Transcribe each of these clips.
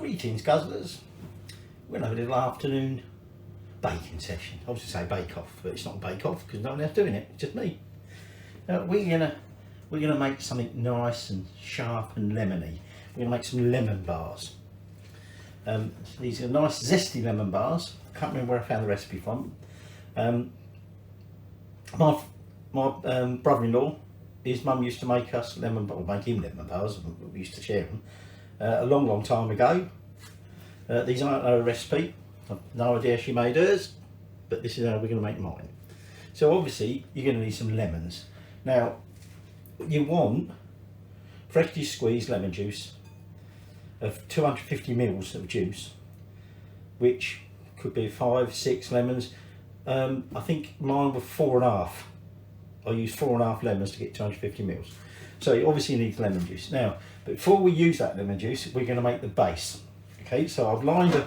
Greetings Guzzlers. We're going to have a little afternoon baking session. I was going to say bake off, but it's not bake off because no one else doing it, it's just me. We're gonna make something nice and sharp and lemony. We're gonna make some lemon bars. These are nice zesty lemon bars. I can't remember where I found the recipe from. My brother-in-law, his mum used to make us lemon bars, make him lemon bars. We used to share them a long time ago. These aren't a recipe. I've no idea she made hers, but this is how we're going to make mine. So obviously you're going to need some lemons. Now you want freshly squeezed lemon juice of 250 mils of juice, which could be 5-6 lemons. I think mine were 4.5. I used 4.5 lemons to get 250 mils. So you obviously need lemon juice. Now, before we use that lemon juice, we're going to make the base. Okay, so I've lined a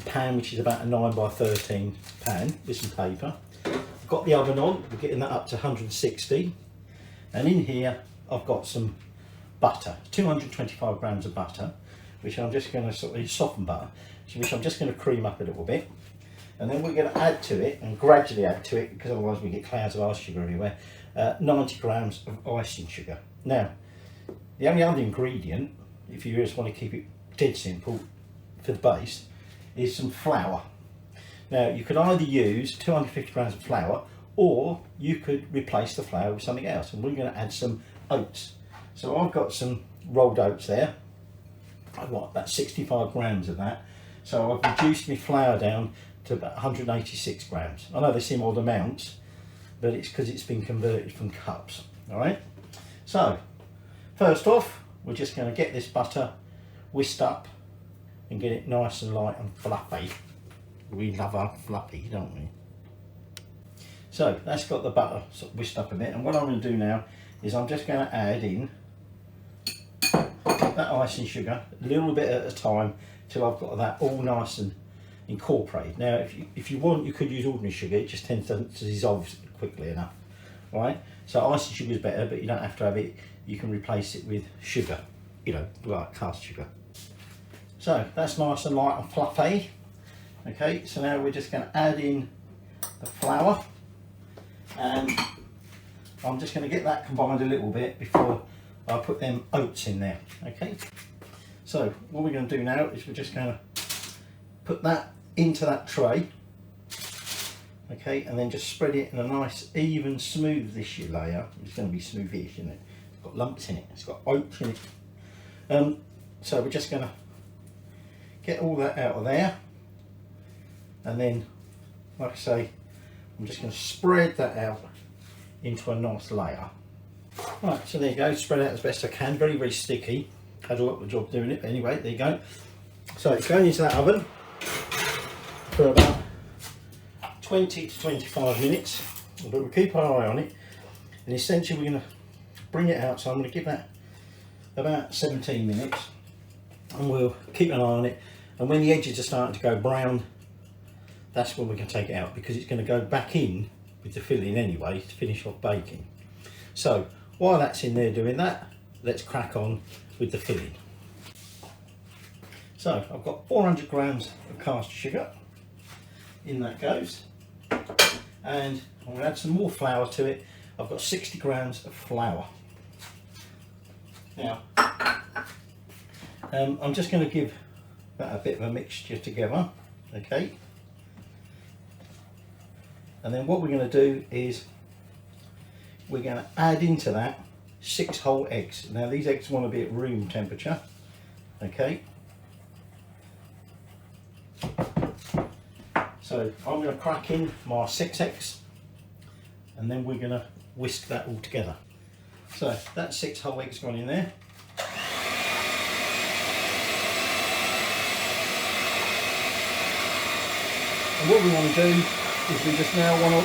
pan which is about a 9 by 13 pan with some paper. I've got the oven on, we're getting that up to 160, and in here I've got some butter, 225 grams of butter, which I'm just going to sort of soften butter, which I'm just going to cream up a little bit, and then we're going to add to it and gradually add to it, because otherwise we get clouds of ice sugar everywhere, 90 grams of icing sugar. Now the only other ingredient, if you just want to keep it dead simple for the base, is some flour. Now you could either use 250 grams of flour, or you could replace the flour with something else, and we're going to add some oats. So I've got some rolled oats there. I've got about 65 grams of that. So I've reduced my flour down to about 186 grams. I know they seem odd amounts, but it's because it's been converted from cups. All right. So first off, we're just going to get this butter whisked up and get it nice and light and fluffy. We love our fluffy, don't we? So that's got the butter sort of whisked up a bit, and what I'm going to do now is I'm just going to add in that icing sugar a little bit at a time till I've got that all nice and incorporated. Now if you want, you could use ordinary sugar, it just tends to dissolve quickly enough. All right, so icing sugar is better, but you don't have to have it. You can replace it with sugar, you know, like cast sugar. So that's nice and light and fluffy. Okay, so now we're just going to add in the flour, and I'm just going to get that combined a little bit before I put them oats in there. Okay, so what we're going to do now is we're just going to put that into that tray. Okay, and then just spread it in a nice even smooth-ish layer. It's going to be smoothish, isn't it? It's got lumps in it, it's got oats in it. So we're just going to get all that out of there, and then, like I say, I'm just going to spread that out into a nice layer. Right, so there you go, spread out as best I can. Very, very sticky. Had a lot of the job doing it, but anyway, there you go. So it's going into that oven for about 20 to 25 minutes, but we'll keep our eye on it, and essentially we're going to bring it out. So I'm going to give that about 17 minutes, and we'll keep an eye on it, and when the edges are starting to go brown, that's when we're going to take it out, because it's going to go back in with the filling anyway to finish off baking. So while that's in there doing that, let's crack on with the filling. So I've got 400 grams of cast sugar, in that goes, and I'm going to add some more flour to it. I've got 60 grams of flour. Now I'm just going to give that a bit of a mixture together. Okay, and then what we're going to do is we're going to add into that 6 whole eggs. Now these eggs want to be at room temperature. Okay, so I'm going to crack in my 6 eggs, and then we're going to whisk that all together. So that's 6 whole eggs gone in there. And what we want to do is we just now want to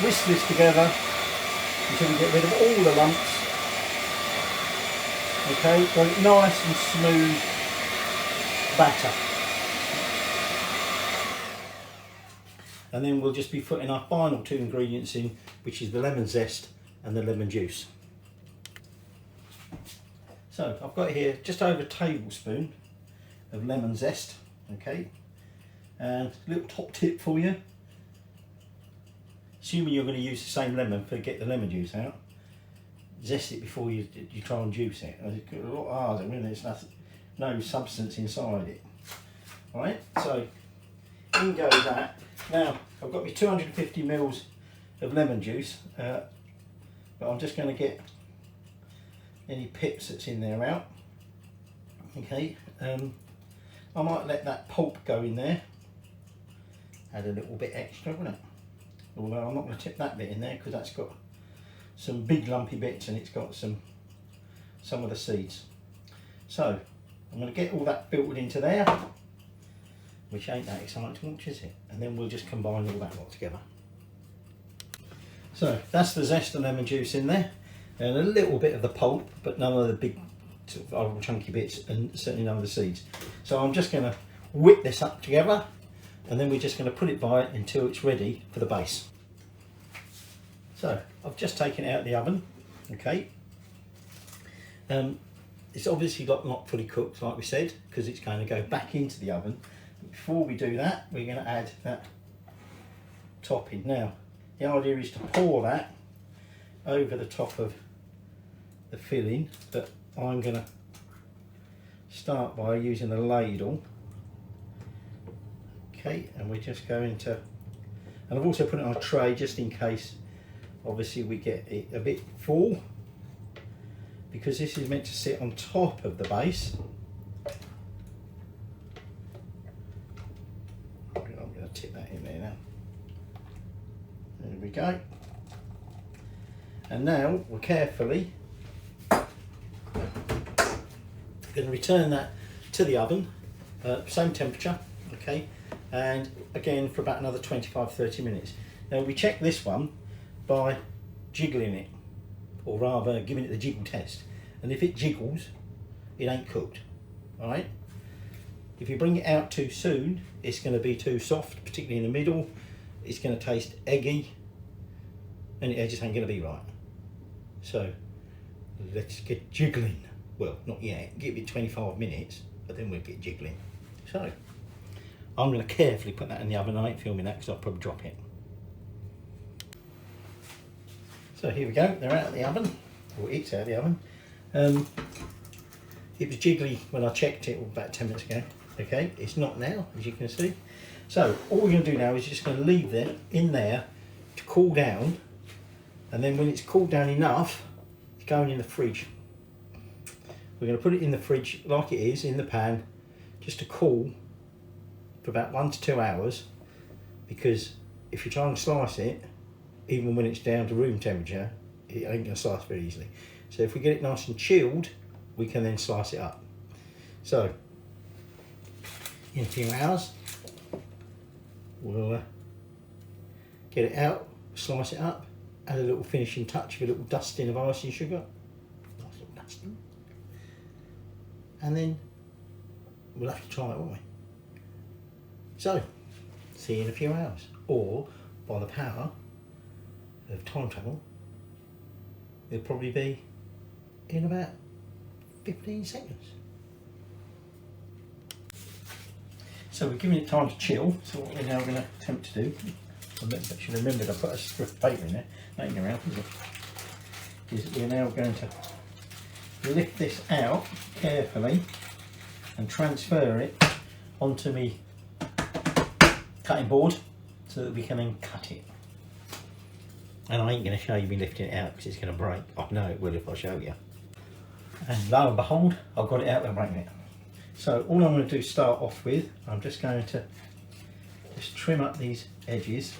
whisk this together until we get rid of all the lumps. Okay, got it nice and smooth batter. And then we'll just be putting our final 2 ingredients in, which is the lemon zest and the lemon juice. So I've got here just over a tablespoon of lemon zest. Okay, and a little top tip for you, assuming you're going to use the same lemon for get the lemon juice out, zest it before you try and juice it. It's a lot harder when there's no substance inside it. Alright, so in goes that. Now I've got my 250 mils of lemon juice, but I'm just going to get any pips that's in there out. Okay, I might let that pulp go in there, add a little bit extra, wouldn't it? Although I'm not going to tip that bit in there because that's got some big lumpy bits and it's got some of the seeds. So I'm going to get all that filtered into there, which ain't that exciting, much is it? And then we'll just combine all that lot together. So that's the zest and lemon juice in there, and a little bit of the pulp, but none of the big sort of old chunky bits, and certainly none of the seeds. So I'm just going to whip this up together, and then we're just going to put it by it until it's ready for the base. So I've just taken it out of the oven. Okay, it's obviously not fully cooked like we said, because it's going to go back into the oven. Before we do that, we're going to add that topping. Now the idea is to pour that over the top of the filling, but I'm going to start by using a ladle. Okay, and we're just going to, and I've also put it on a tray just in case obviously we get it a bit full, because this is meant to sit on top of the base. I'm going to tip that in there now. There we go. And now we're carefully going to return that to the oven, same temperature, okay, and again for about another 25-30 minutes. Now we check this one by jiggling it, or rather giving it the jiggle test, and if it jiggles, it ain't cooked. Alright, if you bring it out too soon, it's going to be too soft, particularly in the middle. It's going to taste eggy, and it just ain't going to be right. So let's get jiggling. Well, not yet, give it 25 minutes, but then we'll get jiggling. So I'm going to carefully put that in the oven. I ain't filming that because I'll probably drop it. So here we go, they're out of the oven, or it's out of the oven. It was jiggly when I checked it about 10 minutes ago. Okay, it's not now, as you can see. So all we're going to do now is just going to leave it in there to cool down, and then when it's cooled down enough, it's going in the fridge. We're going to put it in the fridge like it is, in the pan, just to cool for about 1 to 2 hours, because if you try and slice it, even when it's down to room temperature, it ain't going to slice very easily. So if we get it nice and chilled, we can then slice it up. So in a few hours, we'll get it out, slice it up, add a little finishing touch of a little dusting of icing sugar, nice little dusting, and then we'll have to try it, won't we? So see you in a few hours, or by the power of time travel, it'll probably be in about 15 seconds. So we're giving it time to chill, so what we're now going to attempt to do, I should remember to put a strip of paper in there, that ain't going to help, is it? Is we're now going to lift this out carefully and transfer it onto my cutting board so that we can then cut it. And I ain't going to show you me lifting it out because it's going to break. I know it will if I show you. And lo and behold, I've got it out there breaking it. So all I'm going to do to start off with, I'm just going to just trim up these edges.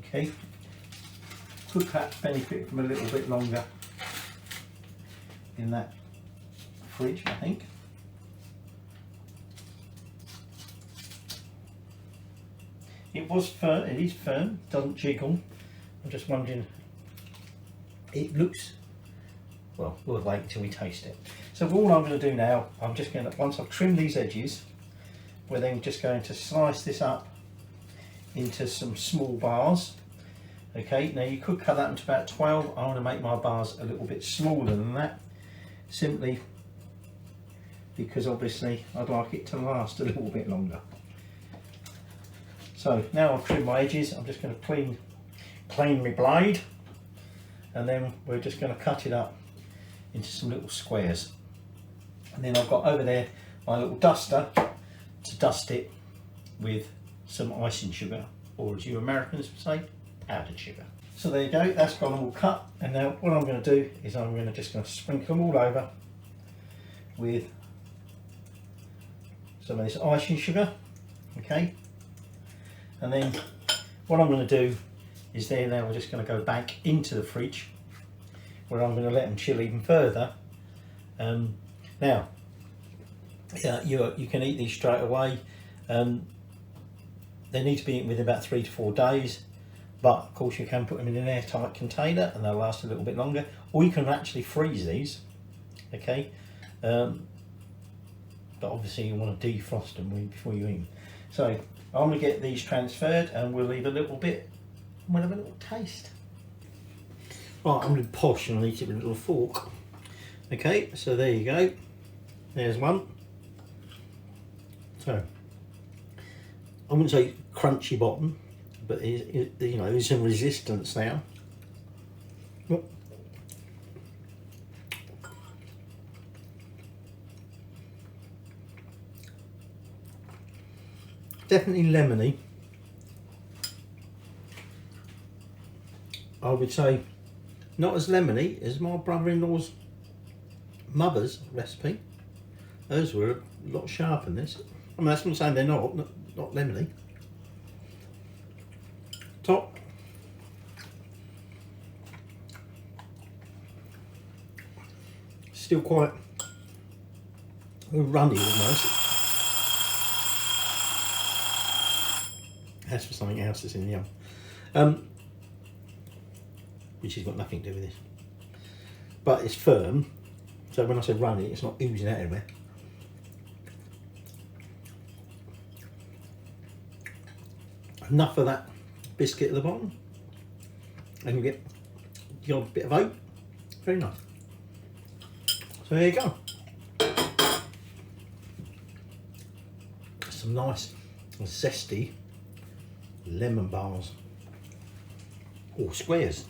Okay, could perhaps benefit from a little bit longer in that fridge, I think. It was firm, it is firm, doesn't jiggle. I'm just wondering, it looks, well, we'll wait until we taste it. So all I'm going to do now, I'm just going to, once I've trimmed these edges, we're then just going to slice this up into some small bars. Okay, now you could cut that into about 12. I want to make my bars a little bit smaller than that, simply because obviously I'd like it to last a little bit longer. So now I've trimmed my edges, I'm just going to clean my blade, and then we're just going to cut it up into some little squares. And then I've got over there my little duster to dust it with some icing sugar, or as you Americans would say, powdered sugar. So there you go, that's gone all cut. And now what I'm going to do is I'm just going to sprinkle them all over with some of this icing sugar. Okay, and then what I'm going to do is now we're just going to go back into the fridge, where I'm going to let them chill even further. Now you can eat these straight away. They need to be eaten within about 3 to 4 days, but of course you can put them in an airtight container and they'll last a little bit longer, or you can actually freeze these. Okay, but obviously you want to defrost them before you eat them. So I'm going to get these transferred and we'll leave a little bit, we'll have a little taste. Right, I'm going to posh and I'll eat it with a little fork. Okay, so there you go, there's one. So I wouldn't say crunchy bottom, but there's some resistance now. Definitely lemony. I would say not as lemony as my brother-in-law's mother's recipe. Those were a lot sharper than this. I mean, that's not saying they're not lemony. Top. Still quite runny almost. That's for something else that's in the oven. Which has got nothing to do with this. But it's firm. So when I say runny, it's not oozing out everywhere. Enough of that biscuit at the bottom, and you get the odd bit of oat. Very nice. So there you go. Some nice zesty lemon bars, or squares.